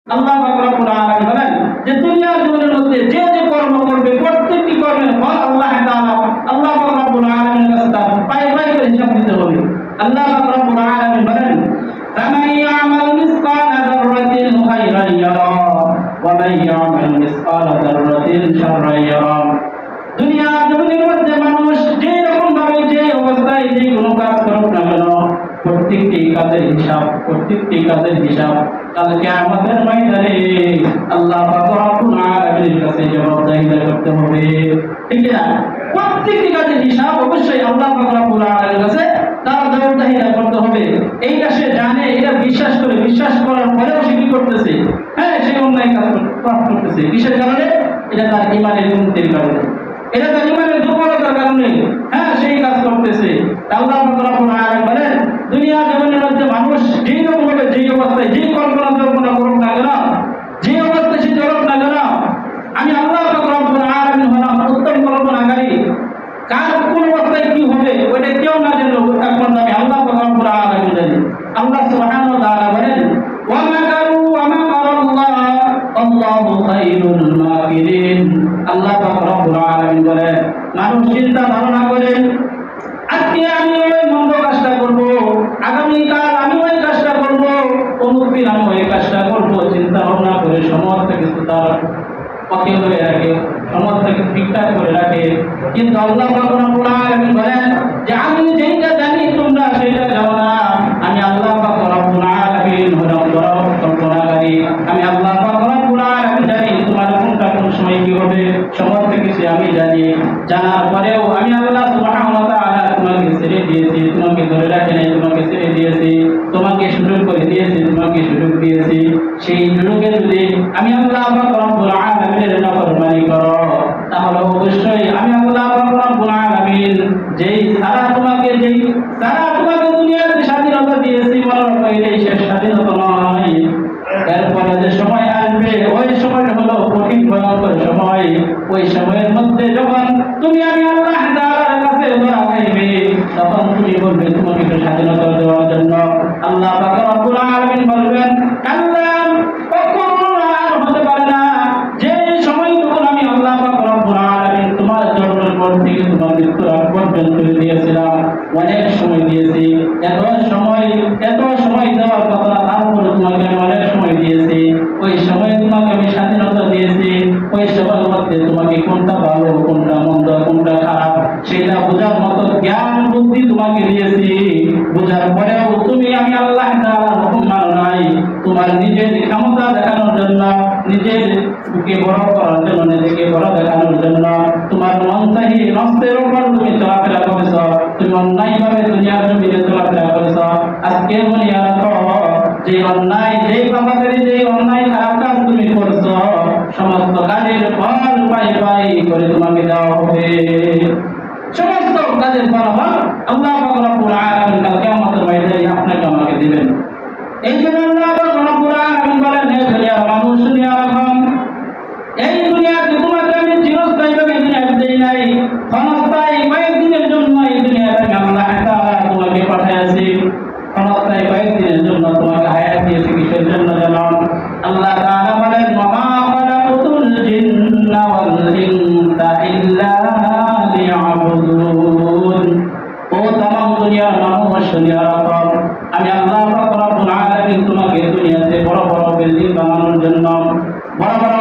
আল্লাহ পাক রব্বুল আলামিন বলেন যে দুনিয়ার জীবনের মধ্যে যে যে কর্ম করবে প্রত্যেকটি কর্মের ফল আল্লাহ তাআলা আল্লাহ পাক রব্বুল আলামিনের কাছে তার পাই পাই করে হিসাব দিতে হবে। আল্লাহ পাক রব্বুল আলামিন বলেন ফামান ইয়ামাল মিসকালা যাররাতিন খায়রান ইয়ারা ওয়া মান ইয়ামাল মিসকালা যাররাতিন শাররান ইয়ারা। দুনিয়ার জীবনের মধ্যে মানুষ যে রকম ভাবে যে অবস্থায় যে কোনো কাজ করুক না কেন প্রত্যেকটি কাজের হিসাব কাল কিয়ামতের ময়দানে আল্লাহ পাক রব্বুল আলামিনের কাছে জবাবদিহি করতে হবে। ঠিক না? প্রত্যেকটি কাজের হিসাব অবশ্যই আল্লাহ পাক রব্বুল আলামিনের কাছে তার জবাবদিহি করতে হবে। এইটা সে জানে, এটা বিশ্বাস করার পরেও সে কি করতেছে? হ্যাঁ, সে অন্যায় কাজ করতেছে। কিসের কারণে? এটা তার ঈমানের কমতির কারণে, এটা তার ঈমানের দুর্বলতার কারণে হ্যাঁ সেই কাজ করতেছে। আল্লাহ পাক রব্বুল আলামিন বলেন দুনিয়ার জীবনের মধ্যে মানুষ যেই রকম ভাবে যেই অবস্থায় যেই কল্পনা করুক না কেন, যে অবস্থায় সে চলুক না কেন, আমি আল্লাহ পাক রব্বুল আলামিন হলাম উত্তম কল্পনাকারী। কার কোন অবস্থায় কি হবে ওইটা কেউ না জানে, একমাত্র আমি আল্লাহ পাক রব্বুল আলামিন জানি। আল্লাহ সুবহানাহু ওয়া তাআলা বলেন ওয়া মাকারু ওয়া মাকারাল্লাহ আল্লাহু খায়রুল মাকিরিন। আল্লাহ পাক রব্বুল আলামিন বলেন মানুষ চিন্তা ধারণা করে আজকে আমি ওই মন্দ কাজটা করব, আগামীকাল আমি ওই কাজটা করব, অমুক দিন আমি ওই কাজটা করব, চিন্তা ভাবনা করে সমস্ত কিছু তার পথে ধরে রাখে, সমস্ত কিছু ঠিকঠাক করে রাখে। কিন্তু আল্লাহ পাক রব্বুল আলামিন বলেন যে আমি যেটা জানি তোমরা সেটা জানো না। আমি আল্লাহ পাক রব্বুল আলামিন হলাম কল্পনাকারী। আমি আল্লাহ পাক রব্বুল আলামিন জানি তোমার কোনটা কোন সময় কি হবে, সমস্ত কিছু আমি জানি। জানার পরেও আমি আল্লাহ সুবহানাহু ওয়া তাআলা তোমাকে ছেড়ে দিয়েছি, তোমাকে ধরে রাখি নাই, তোমাকে ছেড়ে দিয়েছি, তোমাকে সুযোগ করে দিয়েছি, তোমাকে সুযোগ দিয়েছি। সেই সুযোগে যদি আমি আল্লাহ পাক রব্বুল আলামিনের নাফরমানি করো তাহলে অবশ্যই আমি আল্লাহ পাক রব্বুল আলামিন যেই সারা তোমাকে দুনিয়াতে স্বাধীনতা দিয়েছি মনে রাখো এই শেষ স্বাধীনতা নয়। এরপরে যে সময় আসবে ওই সময়টা হলো কঠিন ভয়ঙ্কর সময়। ওই সময়ের মধ্যে যখন তুমি আমি আল্লাহ তাআলার কাছে দোয়া চাইবে তখন তুমি বলবে তোমাকে একটু স্বাধীনতা দেওয়ার জন্য। আল্লাহ পাক রব্বুল আলামিন বলবেন কাল্লা কখনো আর হতে পারে না। যে সময় তখন আমি আল্লাহ পাক রব্বুল আলামিন তোমার জন্মের পর থেকে তোমার মৃত্যুর আগ পর্যন্ত দিয়েছিলাম, অনেক সময় দিয়েছি। এত সময় দেওয়ার কথা না, তারপরে তোমাকে আমি অনেক সময় দিয়েছি। ওই সময় তোমাকে আমি স্বাধীনতা দিয়েছি। ওই সময়ের মধ্যে তোমাকে কোনটা ভালো, কোনটা মন্দ, কোনটা খারাপ সেটা বোঝার মতো জ্ঞান বুদ্ধি তোমাকে দিয়েছি। বোঝার পরেও তুমি আমি আল্লাহ তাআলার হুকুম মানো নাই। তোমার নিজের ক্ষমতা দেখানোর জন্য, নিজের বুকে বড় করার জন্য, নিজেকে বড় দেখানোর জন্য তোমার মন চাহি নষ্টের উপর তুমি চলাফেরা করেছ। তুমি অন্যায়ভাবে দুনিয়ার জমিনে চলাফেরা করেছ। আজকে মনে রাখো যে অন্যায়, যে পাপাচারী, যে অন্যায় খারাপ কাজ তুমি করছো সমস্ত কাজের ফল পাই করে তোমাকে দেওয়া হবে। সমস্ত কাজের ফলাফল আল্লাহ পাক রব্বুল আলামিন কাল কিয়ামতের ময়দানে আপনাকে আমাকে দিবেন। এই জন্য আল্লাহ পাক রব্বুল আলামিন বলেন হে দুনিয়ার মানুষ শুনে রাখো, এই দুনিয়াতে তোমাকে আমি চিরস্থায়ীভাবে দুনিয়াতে দেই নাই, ক্ষণস্থায়ী কয়েকদিনের জন্য এই দুনিয়াতে আল্লাহ তাআলা তোমাকে পাঠিয়েছি। ক্ষণস্থায়ী কয়েকদিনের জন্য তোমাকে হায়াত দিয়েছি। কিসের জন্য জানো? আল্লাহ তাআলা বলেন ওয়া মা খালাকুতুল জিন্না ওয়াল ইনসা ইল্লা লিয়াবুদুন। ও তামাম দুনিয়ার মানুষ শুনে রাখো, আমি আল্লাহ পাক রব্বুল আলামিন তোমাকে দুনিয়াতে বড় বড় বিল্ডিং বানানোর জন্য, বড় বড়